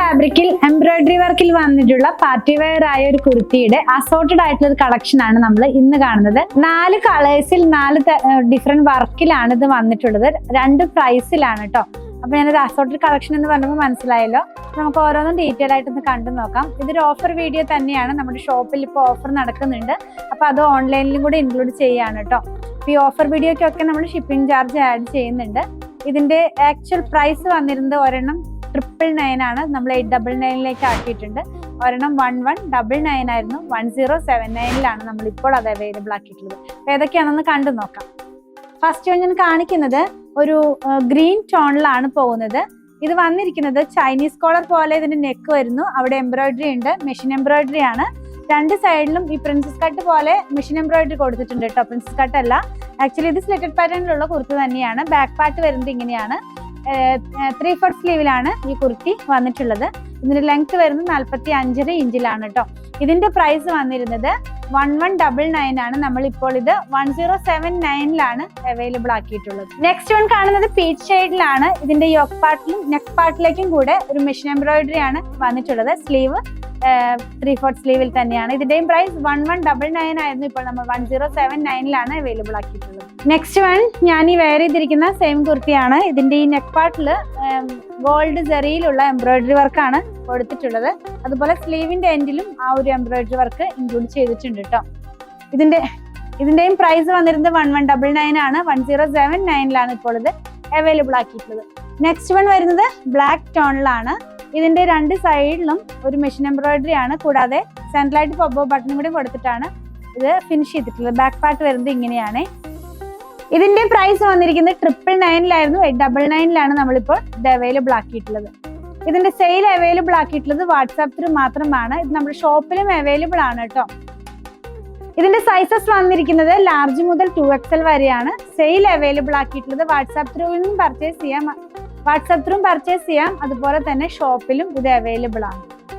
ഫാബ്രിക്കിൽ എംബ്രോയിഡറി വർക്കിൽ വന്നിട്ടുള്ള പാർട്ടി വെയർ ആയ ഒരു കുർത്തിയുടെ അസോർട്ടഡ് ആയിട്ടുള്ള ഒരു കളക്ഷൻ ആണ് നമ്മൾ ഇന്ന് കാണുന്നത്. 4 കളേഴ്സിൽ 4 ഡിഫറെന്റ് വർക്കിലാണ് ഇത് വന്നിട്ടുള്ളത്. 2 പ്രൈസിലാണ് കേട്ടോ. അപ്പൊ ഞാനത് അസോർട്ടഡ് കളക്ഷൻ എന്ന് പറഞ്ഞപ്പോൾ മനസ്സിലായല്ലോ. നമുക്ക് ഓരോന്നും ഡീറ്റെയിൽ ആയിട്ടൊന്ന് കണ്ടു നോക്കാം. ഇതൊരു ഓഫർ വീഡിയോ തന്നെയാണ്. നമ്മുടെ ഷോപ്പിൽ ഇപ്പോൾ ഓഫർ നടക്കുന്നുണ്ട്. അപ്പൊ അത് ഓൺലൈനിലും കൂടെ ഇൻക്ലൂഡ് ചെയ്യാണ് കേട്ടോ. ഈ ഓഫർ വീഡിയോക്കൊക്കെ നമ്മൾ ഷിപ്പിംഗ് ചാർജ് ആഡ് ചെയ്യുന്നുണ്ട്. ഇതിന്റെ ആക്ച്വൽ പ്രൈസ് വന്നിരുന്നത് ഒരെണ്ണം 999 ആണ്. നമ്മൾ 899 ആക്കിയിട്ടുണ്ട്. ഒരെണ്ണം 1199 ആയിരുന്നു. 1079 നമ്മൾ ഇപ്പോൾ അത് അവൈലബിൾ ആക്കിയിട്ടുള്ളത്. അപ്പൊ ഏതൊക്കെയാണെന്ന് കണ്ടു നോക്കാം. ഫസ്റ്റ് ഞാൻ കാണിക്കുന്നത് ഒരു ഗ്രീൻ ടോണിലാണ് പോകുന്നത്. ഇത് വന്നിരിക്കുന്നത് ചൈനീസ് കോളർ പോലെ ഇതിന്റെ നെക്ക് വരുന്നു. അവിടെ എംബ്രോയിഡറി ഉണ്ട്, മെഷീൻ എംബ്രോയിഡറി ആണ്. 2 സൈഡിലും ഈ പ്രിൻസസ് കട്ട് പോലെ മെഷീൻ എംബ്രോയിഡറി കൊടുത്തിട്ടുണ്ട് കേട്ടോ. പ്രിൻസസ് കട്ട് അല്ല, ആക്ച്വലി ഇത് സ്ലിറ്റഡ് പാറ്റേണിലുള്ള കുർത്തി തന്നെയാണ്. ബാക്ക് പാർട്ട് വരുന്നത് ഇങ്ങനെയാണ്. 3/4 സ്ലീവിലാണ് ഈ കുർത്തി വന്നിട്ടുള്ളത്. ഇതിന്റെ ലെങ്ത് വരുന്നത് 45 ഇഞ്ചിലാണ് കേട്ടോ. ഇതിന്റെ പ്രൈസ് വന്നിരുന്നത് 1199 ആണ്. നമ്മൾ ഇപ്പോൾ ഇത് 1079 അവൈലബിൾ ആക്കിയിട്ടുള്ളത്. നെക്സ്റ്റ് വൺ കാണുന്നത് പീച്ച് ഷെയ്ഡിലാണ്. ഇതിന്റെ യോക്ക് പാർട്ടിലും നെക്ക് പാർട്ടിലേക്കും കൂടെ ഒരു മെഷീൻ എംബ്രോയിഡറി ആണ് വന്നിട്ടുള്ളത്. സ്ലീവ് 3/4 സ്ലീവിൽ തന്നെയാണ്. ഇതിന്റെയും പ്രൈസ് 1199 ആയിരുന്നു. ഇപ്പോൾ നമ്മൾ 1079 അവൈലബിൾ ആക്കിയിട്ടുള്ളത്. നെക്സ്റ്റ് വൺ ഞാൻ ഈ വെയർ ചെയ്തിരിക്കുന്ന സെയിം കുർത്തിയാണ്. ഇതിന്റെ ഈ നെക്ക് പാർട്ടിൽ ഗോൾഡ് ജെറിയിലുള്ള എംബ്രോയിഡറി വർക്കാണ് കൊടുത്തിട്ടുള്ളത്. അതുപോലെ സ്ലീവിന്റെ എൻഡിലും ആ ഒരു എംബ്രോയിഡറി വർക്ക് ഇൻക്ലൂഡ് ചെയ്തിട്ടുണ്ട് കേട്ടോ. ഇതിന്റെയും പ്രൈസ് വന്നിരുന്നത് 1199 ആണ്. 1079 ഇപ്പോൾ ഇത് അവൈലബിൾ ആക്കിയിട്ടുള്ളത്. നെക്സ്റ്റ് വൺ വരുന്നത് ബ്ലാക്ക് ടോണിലാണ്. ഇതിന്റെ 2 സൈഡിലും ഒരു മെഷീൻ എംബ്രോയിഡറി ആണ്. കൂടാതെ സെൻട്രലായിട്ട് പോപ്പോ ബട്ടണും കൂടി കൊടുത്തിട്ടാണ് ഇത് ഫിനിഷ് ചെയ്തിട്ടുള്ളത്. ബാക്ക് പാർട്ട് വരുന്നത് ഇങ്ങനെയാണ്. ഇതിന്റെ പ്രൈസ് വന്നിരിക്കുന്നത് 999 899 നമ്മളിപ്പോൾ ഇത് അവൈലബിൾ ആക്കിയിട്ടുള്ളത്. ഇതിന്റെ സെയിൽ അവൈലബിൾ ആക്കിയിട്ടുള്ളത് വാട്സാപ്പ് ത്രൂ മാത്രമാണ്. ഇത് നമ്മുടെ ഷോപ്പിലും അവൈലബിൾ ആണ് കേട്ടോ. ഇതിന്റെ സൈസസ് വന്നിരിക്കുന്നത് ലാർജ് മുതൽ 2XL വരെയാണ്. സെയിൽ അവൈലബിൾ ആക്കിയിട്ടുള്ളത് വാട്സാപ്പ് ത്രൂവിലും പർച്ചേസ് ചെയ്യാം. അതുപോലെ തന്നെ ഷോപ്പിലും ഇത് അവൈലബിൾ ആണ്.